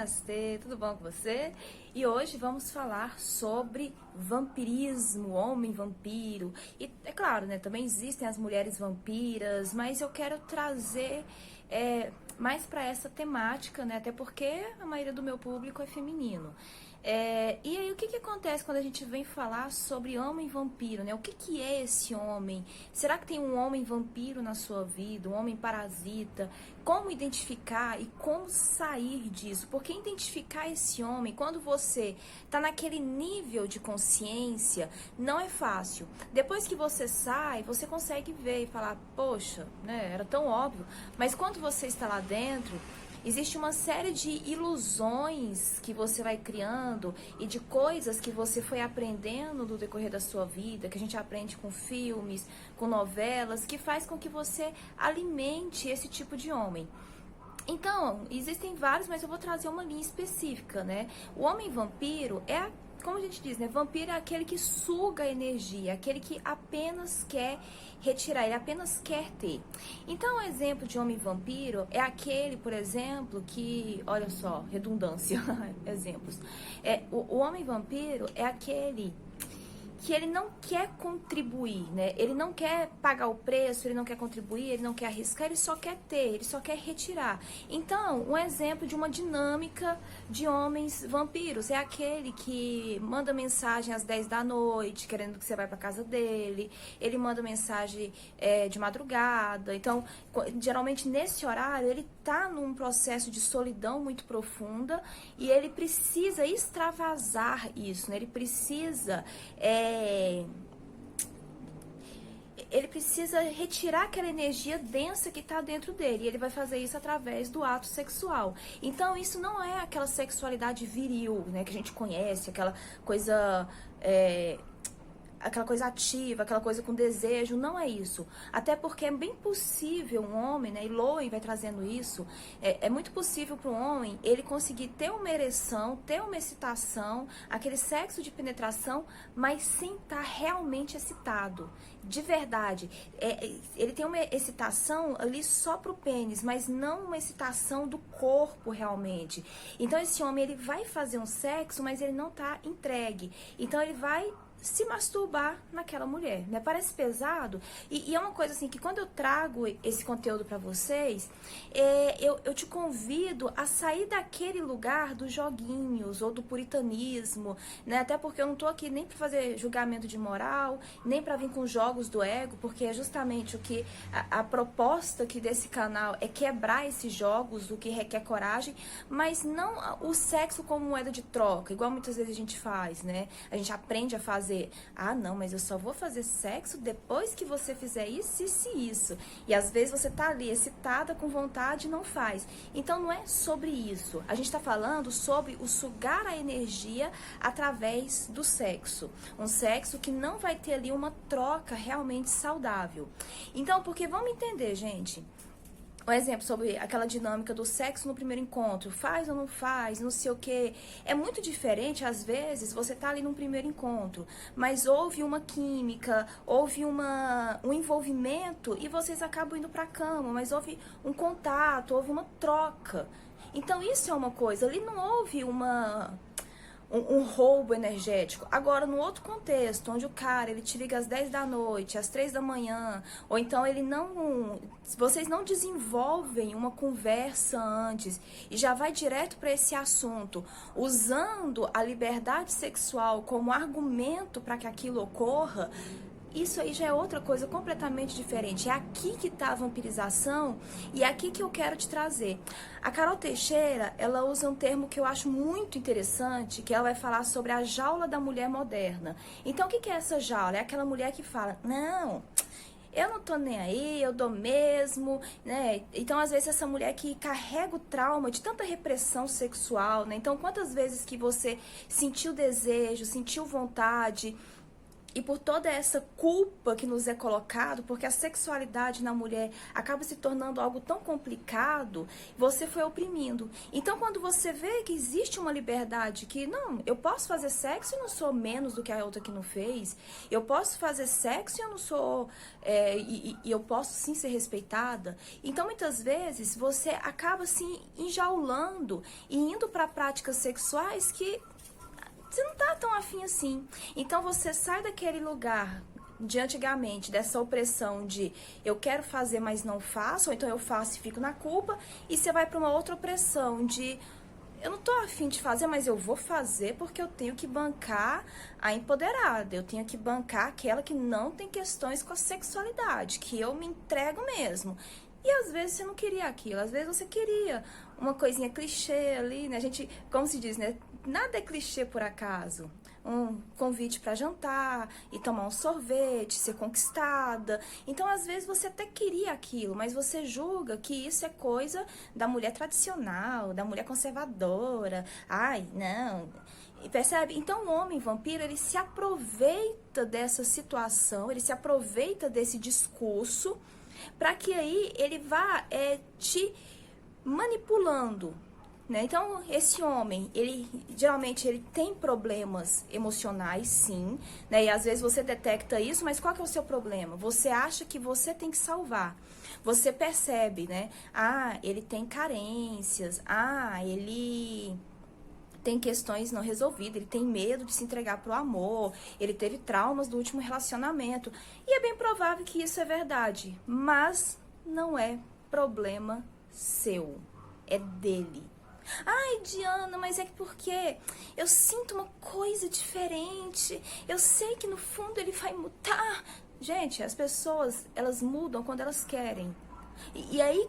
Namastê, tudo bom com você? E hoje vamos falar sobre vampirismo, homem vampiro. E é claro, né, também existem as mulheres vampiras, mas eu quero trazer mais para essa temática, né, até porque a maioria do meu público é feminino. E aí, o que acontece quando a gente vem falar sobre homem vampiro, né? O que é esse homem? Será que tem um homem vampiro na sua vida, um homem parasita? Como identificar e como sair disso? Porque identificar esse homem, quando você tá naquele nível de consciência, não é fácil. Depois que você sai, você consegue ver e falar, poxa, né? Era tão óbvio. Mas quando você está lá dentro, existe uma série de ilusões que você vai criando e de coisas que você foi aprendendo no decorrer da sua vida, que a gente aprende com filmes, com novelas, que faz com que você alimente esse tipo de homem. Então, existem vários, mas eu vou trazer uma linha específica, né? O homem vampiro como a gente diz, né? Vampiro é aquele que suga a energia, aquele que apenas quer retirar, ele apenas quer ter. Então, um exemplo de homem vampiro é aquele, por exemplo, que, olha só, redundância, exemplos. O homem vampiro é aquele que ele não quer contribuir, né? Ele não quer pagar o preço, ele não quer contribuir, ele não quer arriscar, ele só quer ter, ele só quer retirar. Então, um exemplo de uma dinâmica de homens vampiros é aquele que manda mensagem às 10 da noite, querendo que você vá para casa dele, ele manda mensagem de madrugada. Então, geralmente nesse horário, ele tá num processo de solidão muito profunda e ele precisa extravasar isso, né? Ele precisa retirar aquela energia densa que está dentro dele. E ele vai fazer isso através do ato sexual. Então, isso não é aquela sexualidade viril, né, que a gente conhece, aquela coisa ativa, aquela coisa com desejo, não é isso. Até porque é bem possível um homem, né, e Lowen vai trazendo isso, é muito possível para um homem ele conseguir ter uma ereção, ter uma excitação, aquele sexo de penetração, mas sem estar realmente excitado, de verdade. Ele tem uma excitação ali só pro pênis, mas não uma excitação do corpo realmente. Então esse homem ele vai fazer um sexo, mas ele não tá entregue. Então ele vai se masturbar naquela mulher, né? Parece pesado e é uma coisa assim que quando eu trago esse conteúdo para vocês, eu te convido a sair daquele lugar dos joguinhos ou do puritanismo, né? Até porque eu não tô aqui nem para fazer julgamento de moral, nem para vir com jogos do ego, porque é justamente o que a proposta aqui desse canal é quebrar esses jogos, o que requer coragem, mas não o sexo como moeda de troca, igual muitas vezes a gente faz, né? A gente aprende a fazer, não, mas eu só vou fazer sexo depois que você fizer isso, isso e isso. E às vezes você tá ali excitada, com vontade e não faz. Então não é sobre isso. A gente tá falando sobre o sugar a energia através do sexo. Um sexo que não vai ter ali uma troca realmente saudável. Então, porque vamos entender, gente. Um exemplo sobre aquela dinâmica do sexo no primeiro encontro, faz ou não faz, não sei o que. É muito diferente, às vezes, você tá ali num primeiro encontro, mas houve uma química, houve um envolvimento e vocês acabam indo pra cama, mas houve um contato, houve uma troca. Então isso é uma coisa, ali não houve um roubo energético. Agora, no outro contexto, onde o cara, ele te liga às 10 da noite, às 3 da manhã, ou então vocês não desenvolvem uma conversa antes e já vai direto para esse assunto, usando a liberdade sexual como argumento para que aquilo ocorra, isso aí já é outra coisa completamente diferente. É aqui que está a vampirização e é aqui que eu quero te trazer. A Carol Teixeira, ela usa um termo que eu acho muito interessante, que ela vai falar sobre a jaula da mulher moderna. Então, o que é essa jaula? É aquela mulher que fala, não, eu não tô nem aí, eu dou mesmo, né? Então, às vezes, essa mulher que carrega o trauma de tanta repressão sexual, né? Então, quantas vezes que você sentiu desejo, sentiu vontade e por toda essa culpa que nos é colocado, porque a sexualidade na mulher acaba se tornando algo tão complicado, você foi oprimindo. Então, quando você vê que existe uma liberdade, que não, eu posso fazer sexo e não sou menos do que a outra que não fez, eu posso fazer sexo e eu não sou, e eu posso sim ser respeitada. Então, muitas vezes, você acaba se enjaulando e indo para práticas sexuais que você não tá tão afim assim. Então você sai daquele lugar de antigamente, dessa opressão de eu quero fazer, mas não faço, ou então eu faço e fico na culpa, e você vai para uma outra opressão de eu não tô afim de fazer, mas eu vou fazer porque eu tenho que bancar a empoderada, eu tenho que bancar aquela que não tem questões com a sexualidade, que eu me entrego mesmo. E às vezes você não queria aquilo, às vezes você queria uma coisinha clichê ali, né? A gente, como se diz, né? Nada é clichê por acaso. Um convite para jantar e tomar um sorvete, ser conquistada. Então, às vezes, você até queria aquilo, mas você julga que isso é coisa da mulher tradicional, da mulher conservadora. Ai, não. E percebe? Então, o homem vampiro, ele se aproveita dessa situação, ele se aproveita desse discurso, para que aí ele vá te manipulando, né? Então, esse homem, ele geralmente ele tem problemas emocionais, sim, né? E às vezes você detecta isso, mas qual que é o seu problema? Você acha que você tem que salvar. Você percebe, né? Ah, ele tem carências. Ah, ele tem questões não resolvidas, ele tem medo de se entregar pro amor, ele teve traumas do último relacionamento. E é bem provável que isso é verdade, mas não é problema seu, é dele. Ai, Diana, mas é porque eu sinto uma coisa diferente, eu sei que no fundo ele vai mudar. Gente, as pessoas, elas mudam quando elas querem. E é aí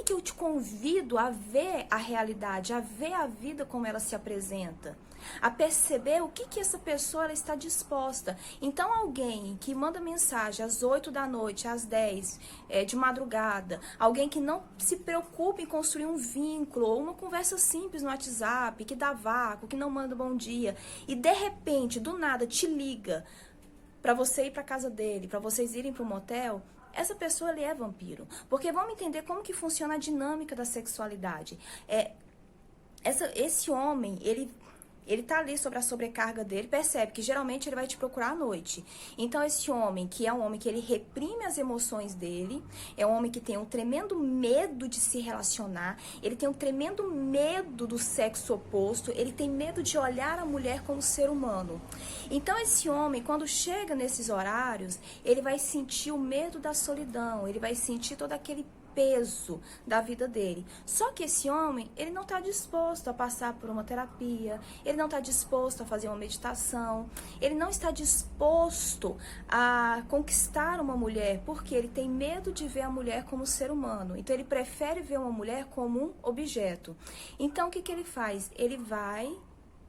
que eu te convido a ver a realidade, a ver a vida como ela se apresenta, a perceber o que essa pessoa ela está disposta. Então, alguém que manda mensagem às 8 da noite, às 10, de madrugada, alguém que não se preocupa em construir um vínculo, ou uma conversa simples no WhatsApp, que dá vácuo, que não manda bom dia, e de repente, do nada, te liga para você ir para casa dele, para vocês irem para um motel, essa pessoa ele é vampiro. Porque vamos entender como que funciona a dinâmica da sexualidade. Esse homem, ele tá ali sobre a sobrecarga dele, percebe que geralmente ele vai te procurar à noite. Então esse homem, que é um homem que ele reprime as emoções dele, é um homem que tem um tremendo medo de se relacionar, ele tem um tremendo medo do sexo oposto, ele tem medo de olhar a mulher como ser humano. Então esse homem, quando chega nesses horários, ele vai sentir o medo da solidão, ele vai sentir todo aquele peso da vida dele. Só que esse homem, ele não está disposto a passar por uma terapia, ele não está disposto a fazer uma meditação, ele não está disposto a conquistar uma mulher, porque ele tem medo de ver a mulher como ser humano. Então ele prefere ver uma mulher como um objeto. Então o que ele faz? Ele vai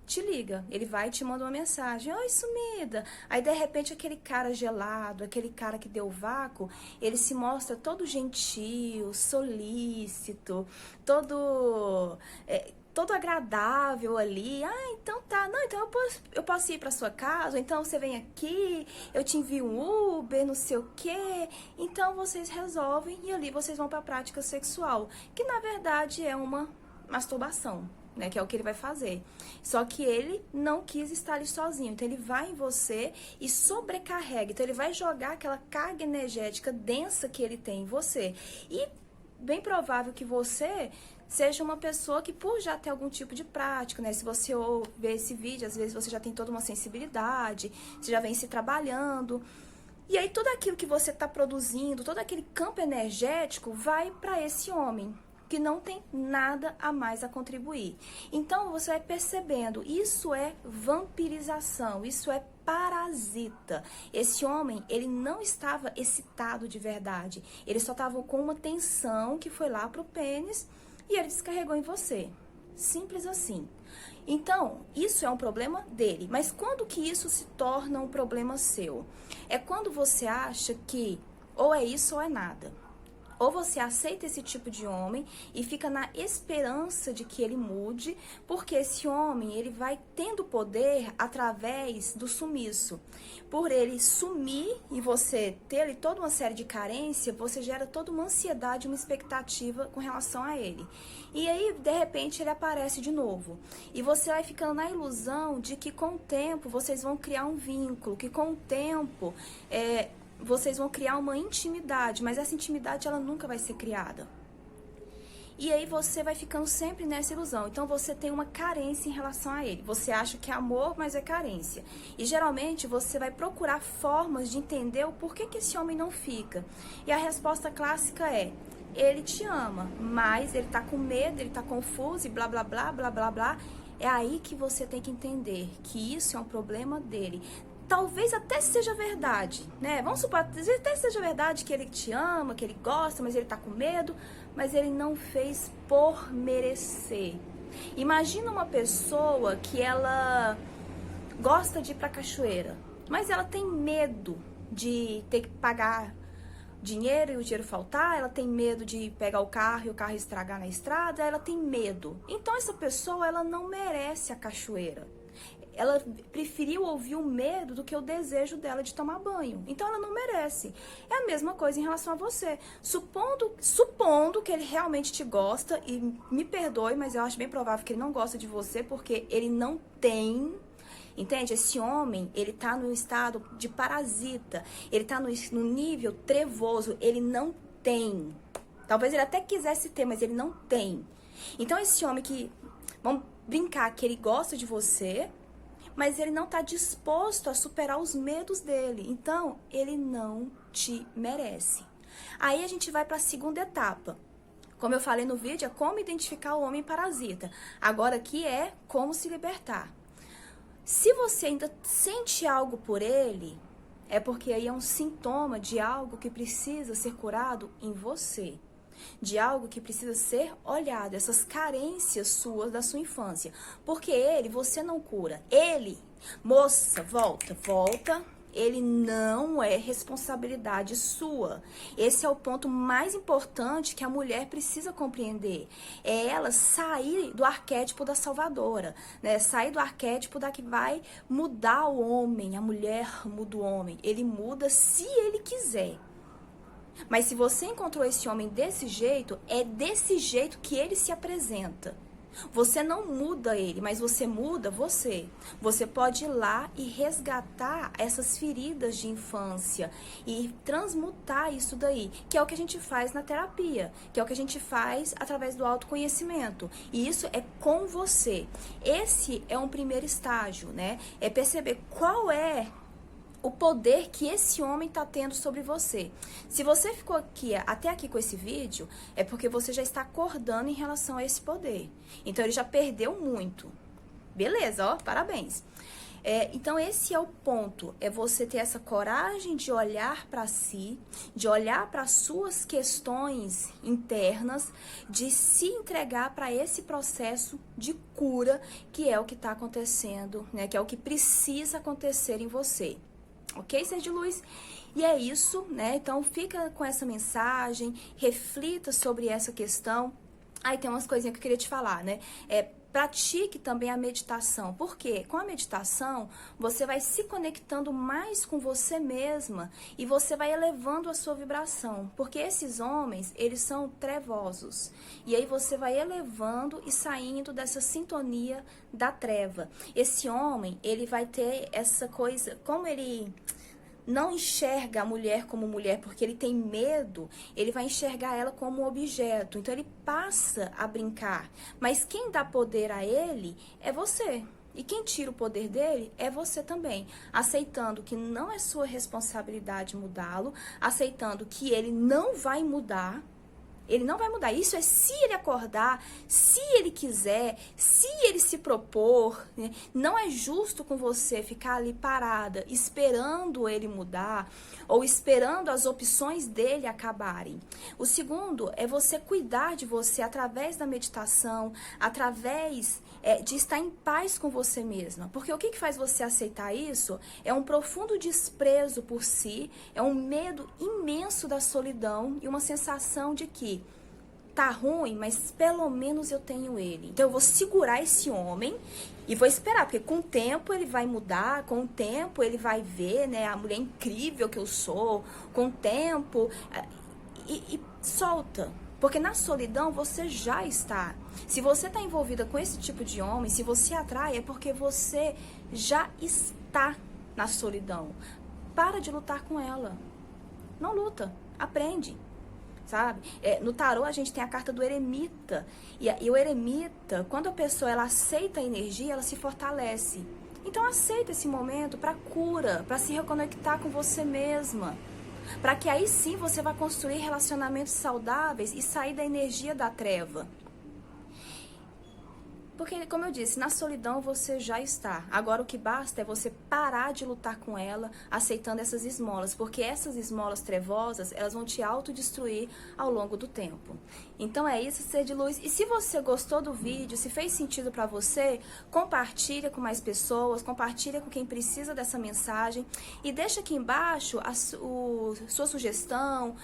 te liga, ele vai e te manda uma mensagem, oi sumida, aí de repente aquele cara gelado, aquele cara que deu vácuo, ele se mostra todo gentil, solícito, todo agradável ali. Ah, então tá, não, então eu posso ir pra sua casa, então você vem aqui, eu te envio um Uber, não sei o quê. Então vocês resolvem e ali vocês vão pra prática sexual, que na verdade é uma masturbação, né, que é o que ele vai fazer. Só que ele não quis estar ali sozinho. Então ele vai em você e sobrecarrega. Então ele vai jogar aquela carga energética densa que ele tem em você. E bem provável que você seja uma pessoa que, por já ter algum tipo de prática, né? Se você ver esse vídeo, às vezes você já tem toda uma sensibilidade, você já vem se trabalhando. E aí tudo aquilo que você está produzindo, todo aquele campo energético vai para esse homem, que não tem nada a mais a contribuir. Então você vai percebendo, isso é vampirização, isso é parasita. Esse homem, ele não estava excitado de verdade, ele só estava com uma tensão que foi lá pro pênis e ele descarregou em você. Simples assim. Então, isso é um problema dele. Mas quando que isso se torna um problema seu? É quando você acha que ou é isso ou é nada. Ou você aceita esse tipo de homem e fica na esperança de que ele mude, porque esse homem, ele vai tendo poder através do sumiço. Por ele sumir e você ter ali toda uma série de carência, você gera toda uma ansiedade, uma expectativa com relação a ele. E aí, de repente, ele aparece de novo. E você vai ficando na ilusão de que com o tempo vocês vão criar um vínculo, que com o tempo vocês vão criar uma intimidade, mas essa intimidade ela nunca vai ser criada. E aí você vai ficando sempre nessa ilusão. Então você tem uma carência em relação a ele. Você acha que é amor, mas é carência. E geralmente você vai procurar formas de entender o porquê que esse homem não fica. E a resposta clássica é: ele te ama, mas ele tá com medo, ele tá confuso e blá blá blá blá blá blá. É aí que você tem que entender que isso é um problema dele. Talvez até seja verdade, né? Vamos supor, até seja verdade que ele te ama, que ele gosta, mas ele tá com medo, mas ele não fez por merecer. Imagina uma pessoa que ela gosta de ir pra cachoeira, mas ela tem medo de ter que pagar dinheiro e o dinheiro faltar, ela tem medo de pegar o carro e o carro estragar na estrada, ela tem medo. Então essa pessoa, ela não merece a cachoeira. Ela preferiu ouvir o medo do que o desejo dela de tomar banho. Então ela não merece. É a mesma coisa em relação a você. Supondo que ele realmente te gosta, e me perdoe, mas eu acho bem provável que ele não gosta de você, porque ele não tem... Entende? Esse homem, ele tá no estado de parasita. Ele tá no nível trevoso. Ele não tem. Talvez ele até quisesse ter, mas ele não tem. Então esse homem que... Vamos brincar que ele gosta de você, mas ele não está disposto a superar os medos dele. Então, ele não te merece. Aí a gente vai para a segunda etapa. Como eu falei no vídeo, é como identificar o homem parasita. Agora aqui é como se libertar. Se você ainda sente algo por ele, é porque aí é um sintoma de algo que precisa ser curado em você. De algo que precisa ser olhado, essas carências suas da sua infância. Porque ele, você não cura. Ele, moça, volta. Ele não é responsabilidade sua. Esse é o ponto mais importante que a mulher precisa compreender. É ela sair do arquétipo da salvadora, né? Sair do arquétipo da que vai mudar o homem. A mulher muda o homem. Ele muda se ele quiser. Mas se você encontrou esse homem desse jeito, é desse jeito que ele se apresenta. Você não muda ele, mas você muda você. Você pode ir lá e resgatar essas feridas de infância e transmutar isso daí, que é o que a gente faz na terapia, que é o que a gente faz através do autoconhecimento. E isso é com você. Esse é um primeiro estágio, né? É perceber qual é o poder que esse homem está tendo sobre você. Se você ficou até aqui com esse vídeo, é porque você já está acordando em relação a esse poder. Então, ele já perdeu muito. Beleza, ó, parabéns. Então, esse é o ponto. É você ter essa coragem de olhar para si, de olhar para as suas questões internas, de se entregar para esse processo de cura, que é o que está acontecendo, né? Que é o que precisa acontecer em você. Ok, ser de luz? E é isso, né? Então fica com essa mensagem, reflita sobre essa questão. Aí tem umas coisinhas que eu queria te falar, né? Pratique também a meditação. Por quê? Com a meditação, você vai se conectando mais com você mesma e você vai elevando a sua vibração. Porque esses homens, eles são trevosos. E aí você vai elevando e saindo dessa sintonia da treva. Esse homem, ele vai ter essa coisa, como ele não enxerga a mulher como mulher porque ele tem medo, ele vai enxergar ela como um objeto. Então ele passa a brincar. Mas quem dá poder a ele é você. E quem tira o poder dele é você também. Aceitando que não é sua responsabilidade mudá-lo, aceitando que ele não vai mudar. Ele não vai mudar. Isso é se ele acordar, se ele quiser, se ele se propor, né? Não é justo com você ficar ali parada, esperando ele mudar ou esperando as opções dele acabarem. O segundo é você cuidar de você através da meditação, através de estar em paz com você mesma. Porque o que faz você aceitar isso é um profundo desprezo por si, é um medo imenso da solidão e uma sensação de que tá ruim, mas pelo menos eu tenho ele. Então eu vou segurar esse homem e vou esperar, porque com o tempo ele vai mudar, com o tempo ele vai ver, né, a mulher incrível que eu sou, com o tempo, e solta. Porque na solidão você já está. Se você está envolvida com esse tipo de homem, se você atrai, é porque você já está na solidão. Para de lutar com ela. Não luta, aprende. Sabe? No tarô a gente tem a carta do eremita. E o eremita, quando a pessoa ela aceita a energia, ela se fortalece. Então aceita esse momento para cura, para se reconectar com você mesma. Para que aí sim você vai construir relacionamentos saudáveis e sair da energia da treva. Porque, como eu disse, na solidão você já está. Agora o que basta é você parar de lutar com ela, aceitando essas esmolas. Porque essas esmolas trevosas, elas vão te autodestruir ao longo do tempo. Então é isso, ser de luz. E se você gostou do vídeo, se fez sentido para você, compartilha com mais pessoas, compartilha com quem precisa dessa mensagem. E deixa aqui embaixo sua sugestão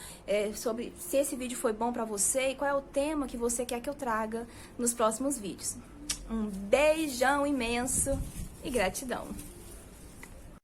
sobre se esse vídeo foi bom para você e qual é o tema que você quer que eu traga nos próximos vídeos. Um beijão imenso e gratidão!